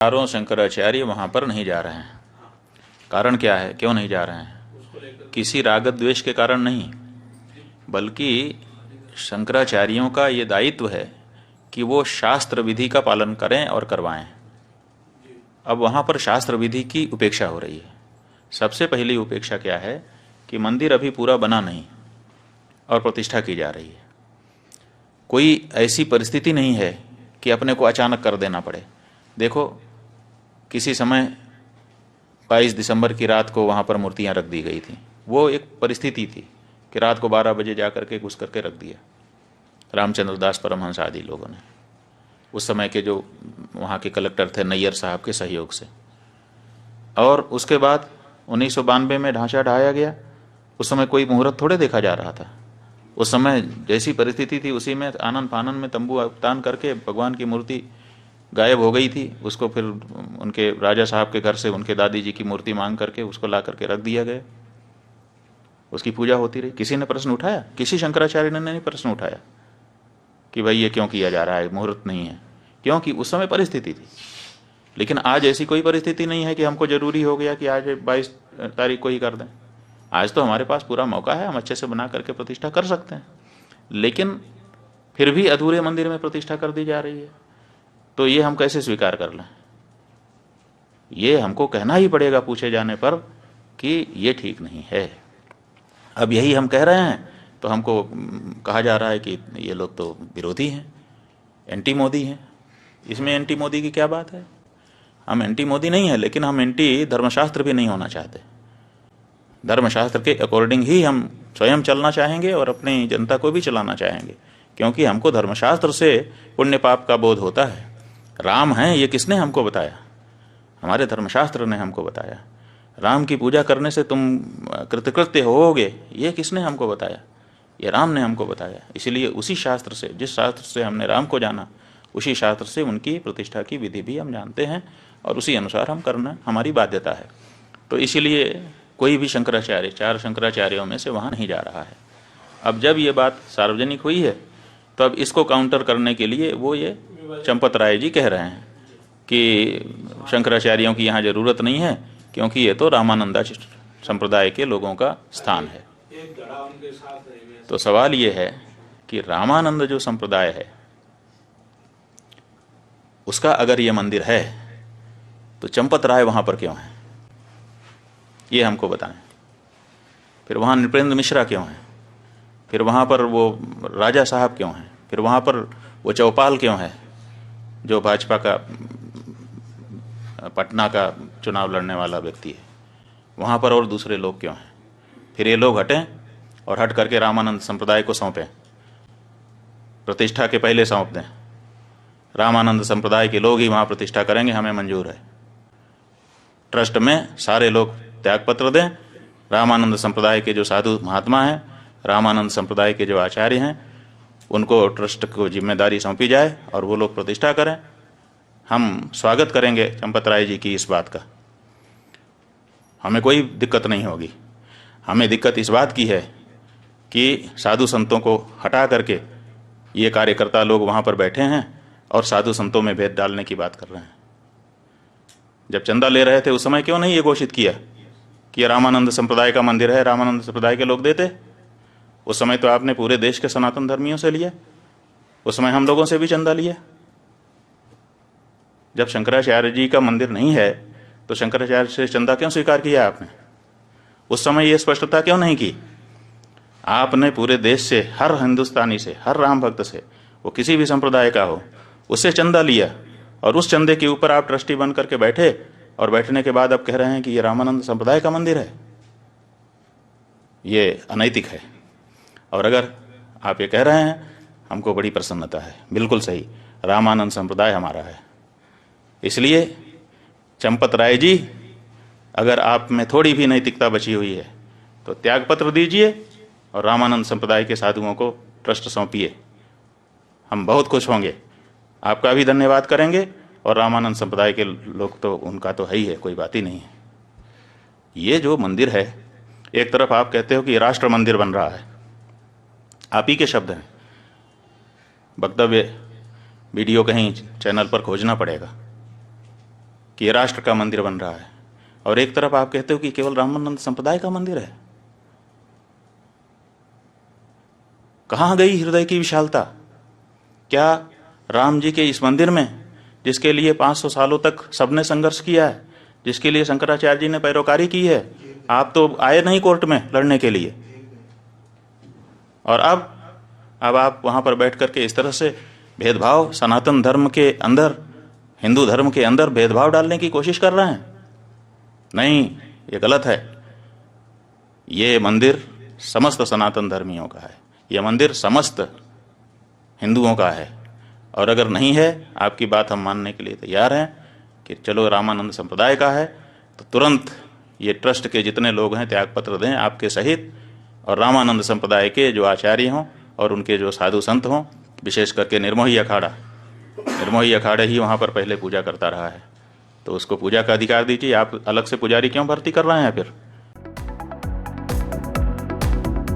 चारों शंकराचार्य वहाँ पर नहीं जा रहे हैं। कारण क्या है, क्यों नहीं जा रहे हैं? किसी राग द्वेष के कारण नहीं, बल्कि शंकराचार्यों का ये दायित्व है कि वो शास्त्र विधि का पालन करें और करवाएं। अब वहाँ पर शास्त्र विधि की उपेक्षा हो रही है। सबसे पहली उपेक्षा क्या है कि मंदिर अभी पूरा बना नहीं और प्रतिष्ठा की जा रही है। कोई ऐसी परिस्थिति नहीं है कि अपने को अचानक कर देना पड़े। देखो, किसी समय 22 दिसंबर की रात को वहाँ पर मूर्तियाँ रख दी गई थी। वो एक परिस्थिति थी कि रात को 12 बजे जा करके घुस करके रख दिया रामचंद्र दास परमहंस आदि लोगों ने, उस समय के जो वहाँ के कलेक्टर थे नैयर साहब के सहयोग से। और उसके बाद 1992 में ढांचा ढाया गया। उस समय कोई मुहूर्त थोड़े देखा जा रहा था। उस समय जैसी परिस्थिति थी उसी में आनंद फानन में तंबू तान करके भगवान की मूर्ति गायब हो गई थी। उसको फिर उनके राजा साहब के घर से उनके दादी जी की मूर्ति मांग करके उसको ला करके रख दिया गया। उसकी पूजा होती रही। किसी ने प्रश्न उठाया? किसी शंकराचार्य ने नहीं प्रश्न उठाया कि भाई ये क्यों किया जा रहा है, मुहूर्त नहीं है, क्योंकि उस समय परिस्थिति थी। लेकिन आज ऐसी कोई परिस्थिति नहीं है कि हमको जरूरी हो गया कि आज 22 तारीख को ही कर दें। आज तो हमारे पास पूरा मौका है, हम अच्छे से बना करके प्रतिष्ठा कर सकते हैं। लेकिन फिर भी अधूरे मंदिर में प्रतिष्ठा कर दी जा रही है, तो ये हम कैसे स्वीकार कर लें? ये हमको कहना ही पड़ेगा पूछे जाने पर कि ये ठीक नहीं है। अब यही हम कह रहे हैं तो हमको कहा जा रहा है कि ये लोग तो विरोधी हैं, एंटी मोदी हैं। इसमें एंटी मोदी की क्या बात है? हम एंटी मोदी नहीं है, लेकिन हम एंटी धर्मशास्त्र भी नहीं होना चाहते। धर्मशास्त्र के अकॉर्डिंग ही हम स्वयं चलना चाहेंगे और अपनी जनता को भी चलाना चाहेंगे, क्योंकि हमको धर्मशास्त्र से पुण्य पाप का बोध होता है। राम हैं ये किसने हमको बताया? हमारे धर्मशास्त्र ने हमको बताया। राम की पूजा करने से तुम कृतकृत्य होोगे, ये किसने हमको बताया? ये राम ने हमको बताया। इसलिए उसी शास्त्र से, जिस शास्त्र से हमने राम को जाना, उसी शास्त्र से उनकी प्रतिष्ठा की विधि भी हम जानते हैं और उसी अनुसार हम करना हमारी बाध्यता है। तो इसीलिए कोई भी शंकराचार्य, 4 शंकराचार्यों में से वहाँ नहीं जा रहा है। अब जब ये बात सार्वजनिक हुई है तो अब इसको काउंटर करने के लिए वो ये चंपत राय जी कह रहे हैं कि शंकराचार्यों की यहाँ जरूरत नहीं है, क्योंकि ये तो रामानंदा संप्रदाय के लोगों का स्थान है। तो सवाल ये है कि रामानंद जो संप्रदाय है उसका अगर ये मंदिर है तो चंपत राय वहां पर क्यों है, ये हमको बताएं। फिर वहां नृपेंद्र मिश्रा क्यों है? फिर वहां पर वो राजा साहब क्यों हैं? फिर वहां पर वो चौपाल क्यों है जो भाजपा का पटना का चुनाव लड़ने वाला व्यक्ति है? वहां पर और दूसरे लोग क्यों हैं? फिर ये लोग हटें और हट करके रामानंद संप्रदाय को सौंपें, प्रतिष्ठा के पहले सौंप दें। रामानंद संप्रदाय के लोग ही वहां प्रतिष्ठा करेंगे, हमें मंजूर है। ट्रस्ट में सारे लोग त्यागपत्र दें। रामानंद संप्रदाय के जो साधु महात्मा हैं, रामानंद संप्रदाय के जो आचार्य हैं, उनको ट्रस्ट को जिम्मेदारी सौंपी जाए और वो लोग प्रतिष्ठा करें। हम स्वागत करेंगे चंपत राय जी की इस बात का, हमें कोई दिक्कत नहीं होगी। हमें दिक्कत इस बात की है कि साधु संतों को हटा करके ये कार्यकर्ता लोग वहाँ पर बैठे हैं और साधु संतों में भेद डालने की बात कर रहे हैं। जब चंदा ले रहे थे उस समय क्यों नहीं ये घोषित किया कि रामानंद संप्रदाय का मंदिर है, रामानंद संप्रदाय के लोग देते? उस समय तो आपने पूरे देश के सनातन धर्मियों से लिया, उस समय हम लोगों से भी चंदा लिया। जब शंकराचार्य जी का मंदिर नहीं है तो शंकराचार्य से चंदा क्यों स्वीकार किया आपने? उस समय ये स्पष्टता क्यों नहीं की? आपने पूरे देश से, हर हिंदुस्तानी से, हर राम भक्त से, वो किसी भी संप्रदाय का हो, उससे चंदा लिया और उस चंदे के ऊपर आप ट्रस्टी बन करके बैठे और बैठने के बाद अब कह रहे हैं कि ये रामानंद संप्रदाय का मंदिर है। ये अनैतिक है। और अगर आप ये कह रहे हैं, हमको बड़ी प्रसन्नता है। बिल्कुल सही, रामानंद संप्रदाय हमारा है। इसलिए चंपत राय जी, अगर आप में थोड़ी भी नैतिकता बची हुई है तो त्यागपत्र दीजिए और रामानंद संप्रदाय के साधुओं को ट्रस्ट सौंपिए। हम बहुत खुश होंगे, आपका भी धन्यवाद करेंगे और रामानंद संप्रदाय के लोग तो उनका तो है ही है, कोई बात ही नहीं है। ये जो मंदिर है, एक तरफ आप कहते हो कि राष्ट्र मंदिर बन रहा है, आप ही के शब्द हैं। वक्तव्य वीडियो कहीं चैनल पर खोजना पड़ेगा। कि ये राष्ट्र का मंदिर बन रहा है, और एक तरफ आप कहते हो कि केवल रामानंद संप्रदाय का मंदिर है। कहाँ गई हृदय की विशालता? क्या राम जी के इस मंदिर में, जिसके लिए 500 सालों तक सबने संघर्ष किया है, जिसके लिए शंकराचार्य जी ने पैरोकारी की है, आप तो आए नहीं कोर्ट में लड़ने के लिए, और अब आप वहां पर बैठ करके इस तरह से भेदभाव, सनातन धर्म के अंदर, हिंदू धर्म के अंदर भेदभाव डालने की कोशिश कर रहे हैं। नहीं, ये गलत है। ये मंदिर समस्त सनातन धर्मियों का है, ये मंदिर समस्त हिंदुओं का है, और अगर नहीं है, आपकी बात हम मानने के लिए तैयार हैं कि चलो रामानंद संप्रदाय का है, तो तुरंत ये ट्रस्ट के जितने लोग हैं त्यागपत्र दें आपके सहित, और रामानंद संप्रदाय के जो आचार्य हों और उनके जो साधु संत हों, विशेष करके निर्मोही अखाड़ा ही वहाँ पर पहले पूजा करता रहा है, तो उसको पूजा का अधिकार दीजिए। आप अलग से पुजारी क्यों भर्ती कर रहे हैं फिर?